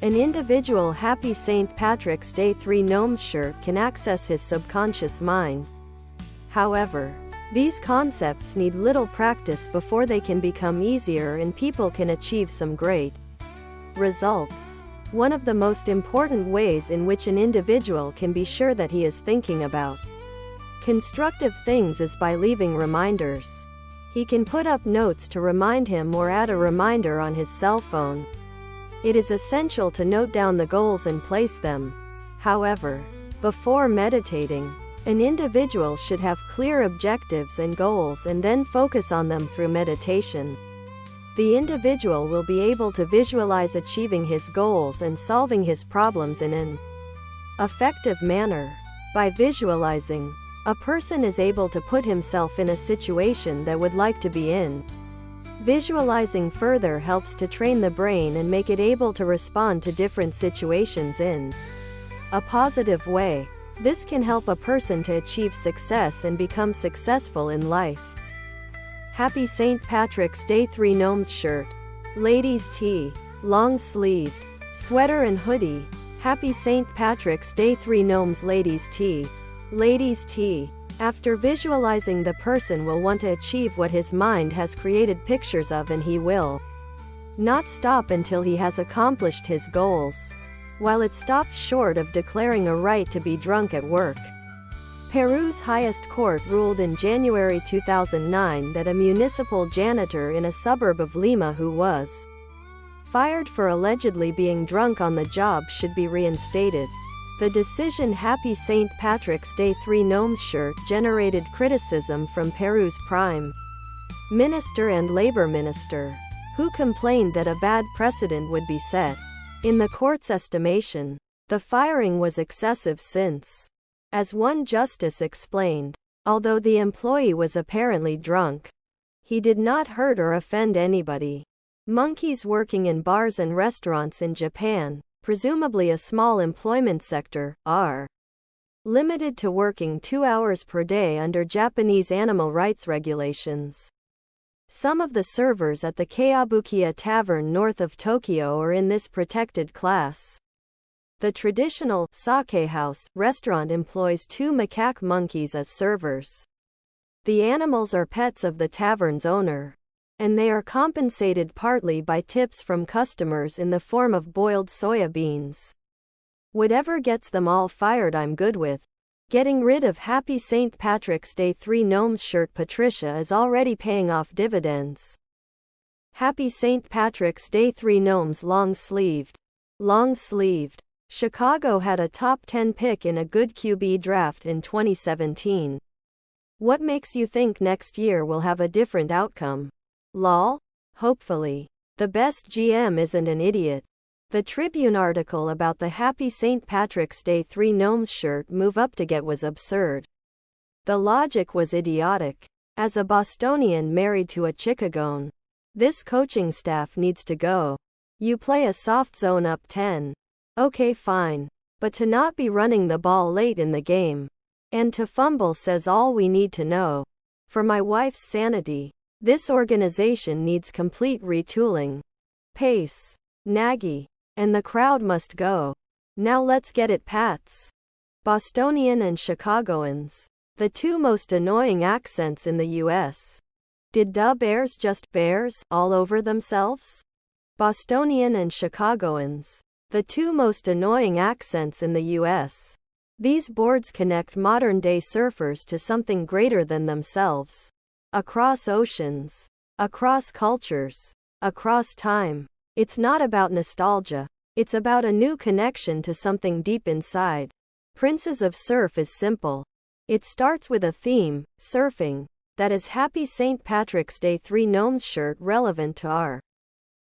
An individual Happy St. Patrick's Day Three Gnomes Shirt can access his subconscious mind. However, these concepts need little practice before they can become easier and people can achieve some great results. One of the most important ways in which an individual can be sure that he is thinking about constructive things is by leaving reminders. He can put up notes to remind him or add a reminder on his cell phone. It is essential to note down the goals and place them. However, before meditating, an individual should have clear objectives and goals and then focus on them through meditation. The individual will be able to visualize achieving his goals and solving his problems in an effective manner. By visualizing, a person is able to put himself in a situation that would like to be in. Visualizing further helps to train the brain and make it able to respond to different situations in a positive way. This can help a person to achieve success and become successful in life. Happy St. Patrick's Day Three Gnomes Shirt. Ladies tee, long sleeved, sweater and hoodie. Happy St. Patrick's Day Three Gnomes Ladies tee. Ladies tee. After visualizing, the person will want to achieve what his mind has created pictures of, and he will not stop until he has accomplished his goals. While it stopped short of declaring a right to be drunk at work. Peru's highest court ruled in January 2009 that a municipal janitor in a suburb of Lima who was fired for allegedly being drunk on the job should be reinstated. The decision Happy St. Patrick's Day Three Gnomes Shirt generated criticism from Peru's Prime Minister and Labor Minister, who complained that a bad precedent would be set. In the court's estimation, the firing was excessive since, as one justice explained, although the employee was apparently drunk, he did not hurt or offend anybody. Monkeys working in bars and restaurants in Japan, presumably a small employment sector, are limited to working 2 hours per day under Japanese animal rights regulations. Some of the servers at the Kayabukiya Tavern north of Tokyo are in this protected class. The traditional sake house restaurant employs 2 macaque monkeys as servers. The animals are pets of the tavern's owner, and they are compensated partly by tips from customers in the form of boiled soya beans. Whatever gets them all fired, I'm good with. Getting rid of Happy St. Patrick's Day Three Gnomes Shirt. Patricia is already paying off dividends. Happy St. Patrick's Day Three Gnomes Long Sleeved. Long sleeved. Chicago had a top 10 pick in a good QB draft in 2017. What makes you think next year will have a different outcome? Lol? Hopefully. The best GM isn't an idiot. The Tribune article about the Happy St. Patrick's Day Three Gnomes Shirt move up to get was absurd. The logic was idiotic. As a Bostonian married to a Chicagoan, this coaching staff needs to go. You play a soft zone up 10. Okay, fine. But to not be running the ball late in the game, and to fumble says all we need to know. For my wife's sanity, this organization needs complete retooling. Pace. Nagy. And the crowd must go. Now let's get it, Pats. Bostonian and Chicagoans. The 2 most annoying accents in the U.S. Did Da Bears just Bears all over themselves? Bostonian and Chicagoans. The 2 most annoying accents in the U.S. These boards connect modern-day surfers to something greater than themselves. Across oceans. Across cultures. Across time. It's not about nostalgia. It's about a new connection to something deep inside. Princes of Surf is simple. It starts with a theme, surfing, that is Happy St. Patrick's Day Three Gnomes Shirt relevant to our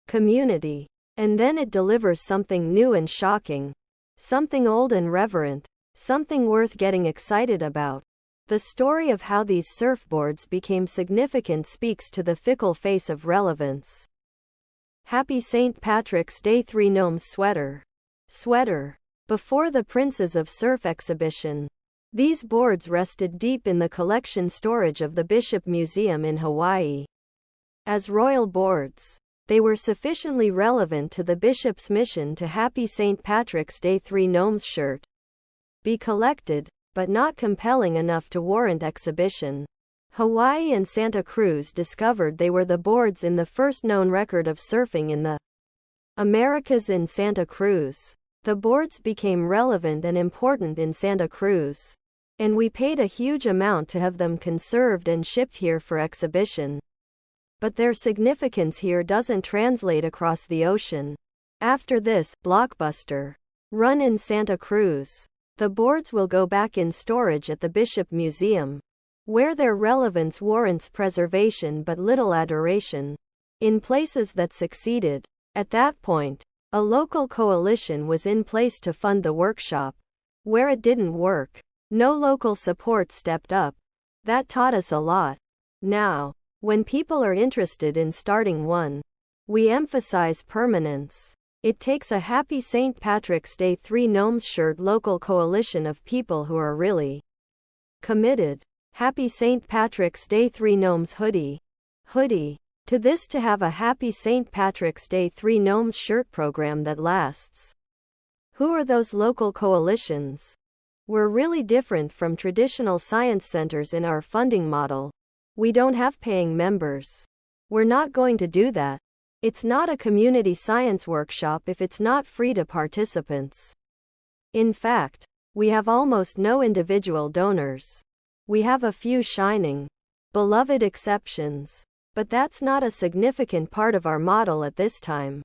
community. And then it delivers something new and shocking. Something old and reverent. Something worth getting excited about. The story of how these surfboards became significant speaks to the fickle face of relevance. Happy St. Patrick's Day Three Gnomes Sweater. Sweater. Before the Princes of Surf exhibition, these boards rested deep in the collection storage of the Bishop Museum in Hawaii. As royal boards, They were sufficiently relevant to the bishop's mission to Happy St. Patrick's Day Three Gnomes Shirt be collected, but not compelling enough to warrant exhibition. Hawaii and Santa Cruz discovered they were the boards in the first known record of surfing in the Americas in Santa Cruz. The boards became relevant and important in Santa Cruz, and we paid a huge amount to have them conserved and shipped here for exhibition. But their significance here doesn't translate across the ocean. After this blockbuster run in Santa Cruz, the boards will go back in storage at the Bishop Museum, where their relevance warrants preservation but little adoration. In places that succeeded, at that point, a local coalition was in place to fund the workshop. Where it didn't work, no local support stepped up. That taught us a lot. Now, when people are interested in starting one, we emphasize permanence. It takes a Happy St. Patrick's Day Three Gnomes Shirt local coalition of people who are really committed. Happy St. Patrick's Day Three Gnomes Hoodie. To this to have a Happy St. Patrick's Day Three Gnomes Shirt program that lasts. Who are those local coalitions? We're really different from traditional science centers in our funding model. We don't have paying members. We're not going to do that. It's not a community science workshop if it's not free to participants. In fact, we have almost no individual donors. We have a few shining, beloved exceptions, but that's not a significant part of our model at this time.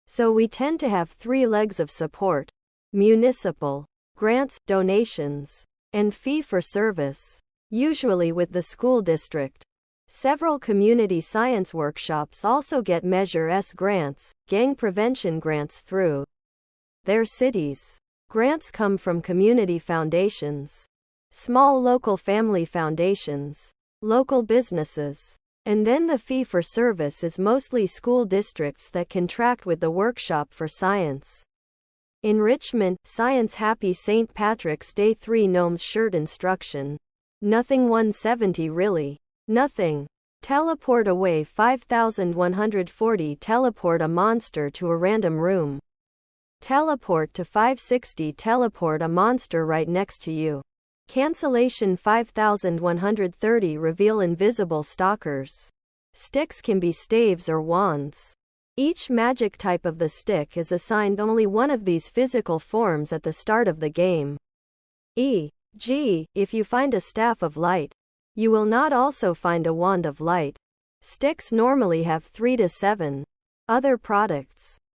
So we tend to have three legs of support: municipal, grants, donations, and fee for service, usually with the school district. Several community science workshops also get Measure S grants, gang prevention grants through their cities. Grants come from community foundations, small local family foundations, local businesses, and then the fee for service is mostly school districts that contract with the workshop for science enrichment. Science Happy St. Patrick's Day Three Gnomes Shirt instruction. Nothing 170 really. Nothing. Teleport away 5140. Teleport a monster to a random room. Teleport to 560. Teleport a monster right next to you. Cancellation 5130. Reveal invisible stalkers. Sticks can be staves or wands. Each magic type of the stick is assigned only one of these physical forms at the start of the game. E.g., if you find a staff of light, you will not also find a wand of light. Sticks normally have 3 to 7 other products.